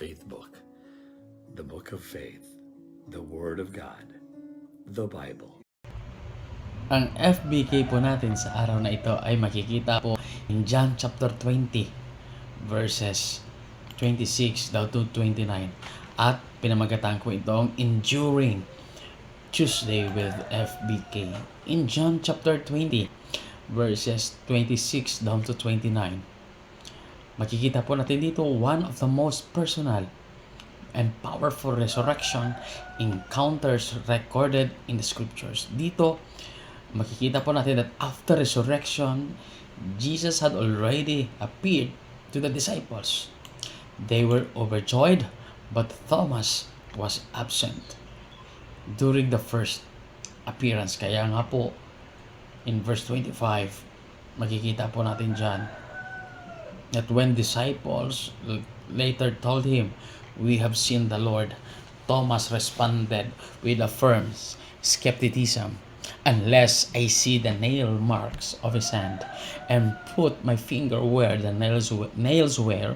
faith book, the book of faith, the Word of God, the Bible. Ang FBK po natin sa araw na ito ay makikita po in John chapter 20 verses 26 daw to 29 at pinamagatan ko itong Enduring Tuesday with FBK. In John chapter 20 verses 26 down to 29, makikita po natin dito one of the most personal and powerful resurrection encounters recorded in the scriptures. Dito, makikita po natin that after resurrection, Jesus had already appeared to the disciples. They were overjoyed, but Thomas was absent during the first appearance. Kaya nga po, in verse 25, makikita po natin dyan that when disciples later told him, "We have seen the Lord," Thomas responded with a firm skepticism. "Unless I see the nail marks of his hand and put my finger where the nails were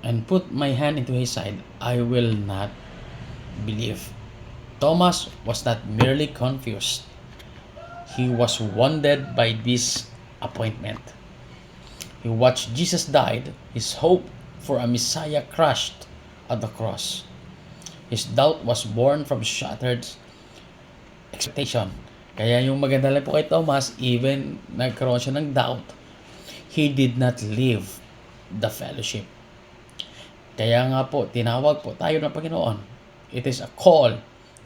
and put my hand into his side, I will not believe." Thomas was not merely confused. He was wounded by disappointment. He watched Jesus died, his hope for a Messiah crushed at the cross. His doubt was born from shattered expectation. Kaya yung maganda lang po kay Thomas, even nagkaroon siya ng doubt, he did not leave the fellowship. Kaya nga po, tinawag po tayo ng Panginoon. It is a call,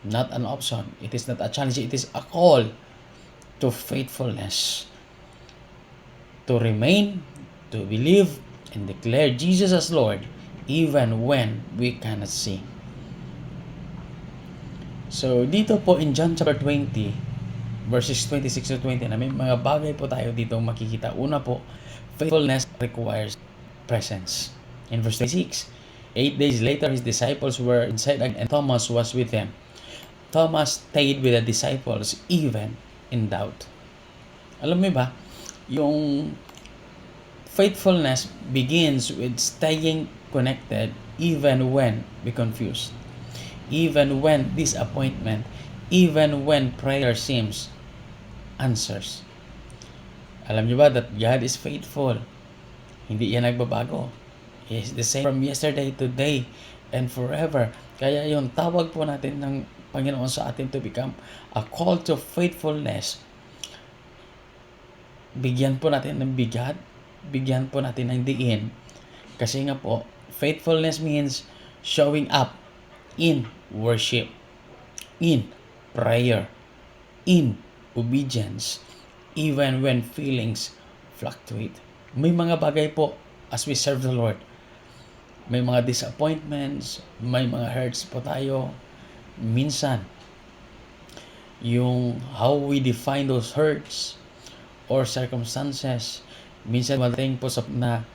not an option. It is not a challenge. It is a call to faithfulness. To remain, to believe, and declare Jesus as Lord, even when we cannot see. So, dito po in John chapter 20, verses 26 to 20, may mga bagay po tayo dito makikita. Una po, faithfulness requires presence. In verse 26, 8 days later, his disciples were inside and Thomas was with them. Thomas stayed with the disciples even in doubt. Alam mo ba, yung faithfulness begins with staying connected even when we confused, even when disappointment, even when prayer seems answers. Alam niyo ba that God is faithful? Hindi yan nagbabago. He is the same from yesterday, today, and forever. Kaya yung tawag po natin ng Panginoon sa atin to become a call to faithfulness. Bigyan po natin ng bigat, bigyan po natin ng diin. Kasi nga po, faithfulness means showing up in worship, in prayer, in obedience, even when feelings fluctuate. May mga bagay po as we serve the Lord. May mga disappointments, may mga hurts po tayo. Minsan, yung how we define those hurts or circumstances, minsan malating po sa na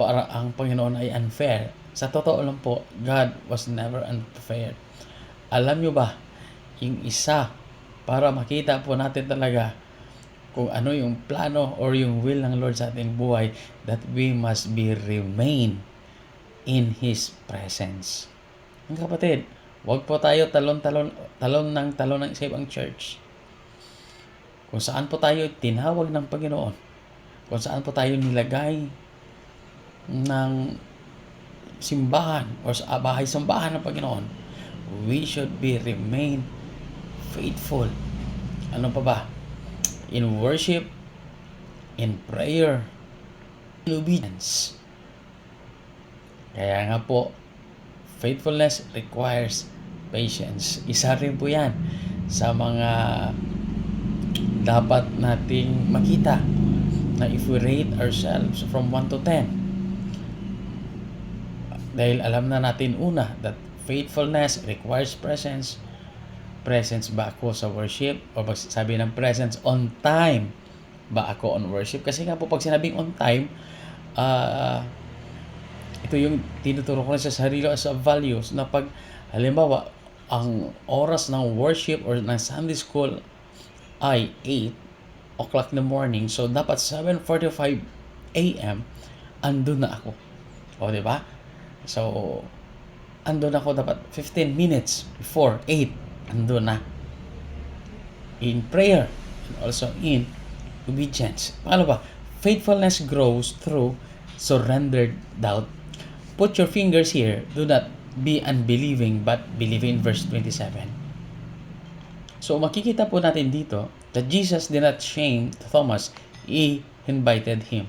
para ang Panginoon ay unfair. Sa totoo lang po, God was never unfair. Alam nyo ba, yung isa para makita po natin talaga kung ano yung plano or yung will ng Lord sa ating buhay, that we must remain in His presence. Ang kapatid, huwag po tayo talon ng sa ibang church. Kung saan po tayo tinawag ng Panginoon, kung saan po tayo nilagay ng simbahan o sa bahay-sambahan ng Panginoon, we should remain faithful. Ano pa ba? In worship, in prayer, in obedience. Kaya nga po, faithfulness requires patience. Isa rin po yan sa mga dapat nating makita na if we rate ourselves from 1 to 10. Dahil alam na natin una that faithfulness requires presence. Presence ba ako sa worship? O sabi ng presence, on time ba ako on worship? Kasi nga po pag sinabing on time, ito yung tinuturo ko sa sarili as a values na pag halimbawa ang oras ng worship or ng Sunday school ay 8 o'clock in the morning, so dapat 7:45 a.m. andun na ako. O, di ba? So, andun ako dapat 15 minutes before 8. Andun na. In prayer and also in obedience. Paano ba? Faithfulness grows through surrendered doubt. Put your fingers here. Do not be unbelieving but believe in verse 27. So makikita po natin dito that Jesus did not shame Thomas. He invited him.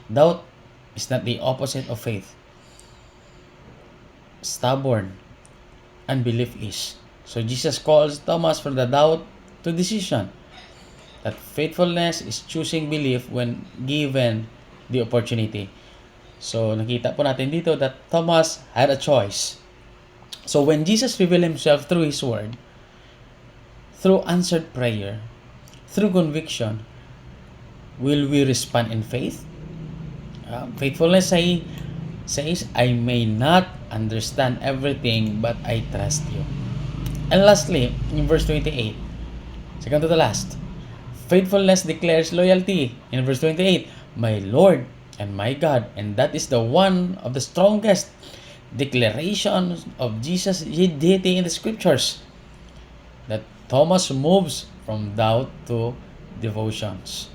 Doubt is not the opposite of faith. Stubborn unbelief is. So Jesus calls Thomas from the doubt to decision. That faithfulness is choosing belief when given the opportunity. So nakita po natin dito that Thomas had a choice. So when Jesus revealed himself through his word, through answered prayer, through conviction, will we respond in faith? Faithfulness says, I may not understand everything, but I trust you. And lastly, in verse 28, second to the last, faithfulness declares loyalty. In verse 28, my Lord and my God. And that is the one of the strongest declarations of Jesus' deity in the scriptures. That Thomas moves from doubt to devotions.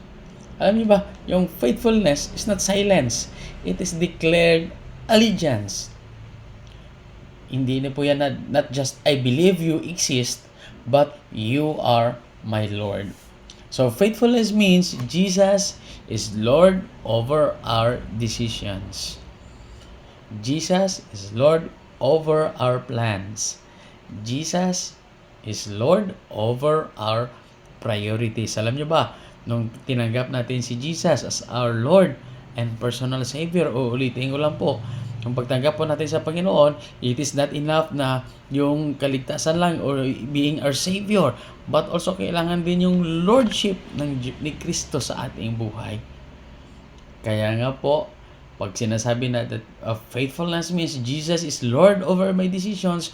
Alam niyo ba, yung faithfulness is not silence. It is declared allegiance. Hindi na po yan not just I believe you exist, but you are my Lord. So faithfulness means Jesus is Lord over our decisions. Jesus is Lord over our plans. Jesus is Lord over our priorities. Alam niyo ba, nung tinanggap natin si Jesus as our Lord and personal Savior, uulitin ko lang po, kung pagtanggap po natin sa Panginoon, it is not enough na yung kaligtasan lang or being our Savior, but also kailangan din yung Lordship ni Kristo sa ating buhay. Kaya nga po, pag sinasabi na that faithfulness means Jesus is Lord over my decisions,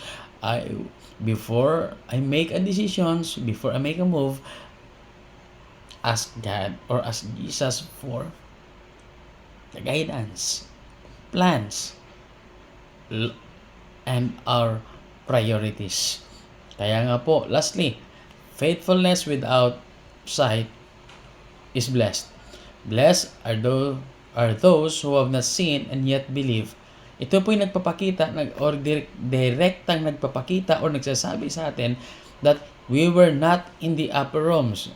before I make a decisions, before I make a move, ask God or ask Jesus for the guidance, plans, and our priorities. Kaya nga po, lastly, faithfulness without sight is blessed. Blessed are those who have not seen and yet believe. Ito po yung nagpapakita or direktang nagpapakita or nagsasabi sa atin that we were not in the upper rooms.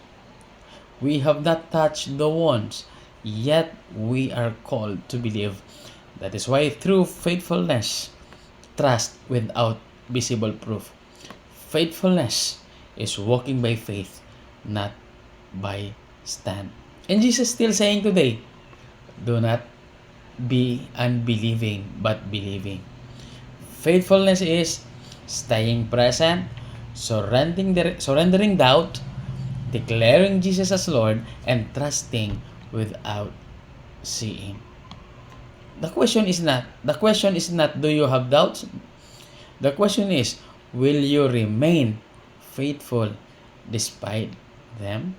We have not touched the ones, yet we are called to believe. That is why through faithfulness, trust without visible proof. Faithfulness is walking by faith, not by stand. And Jesus still saying today, do not be unbelieving but believing. Faithfulness is staying present, surrendering doubt, declaring Jesus as Lord, and trusting without seeing. The question is not do you have doubts? The question is, will you remain faithful despite them?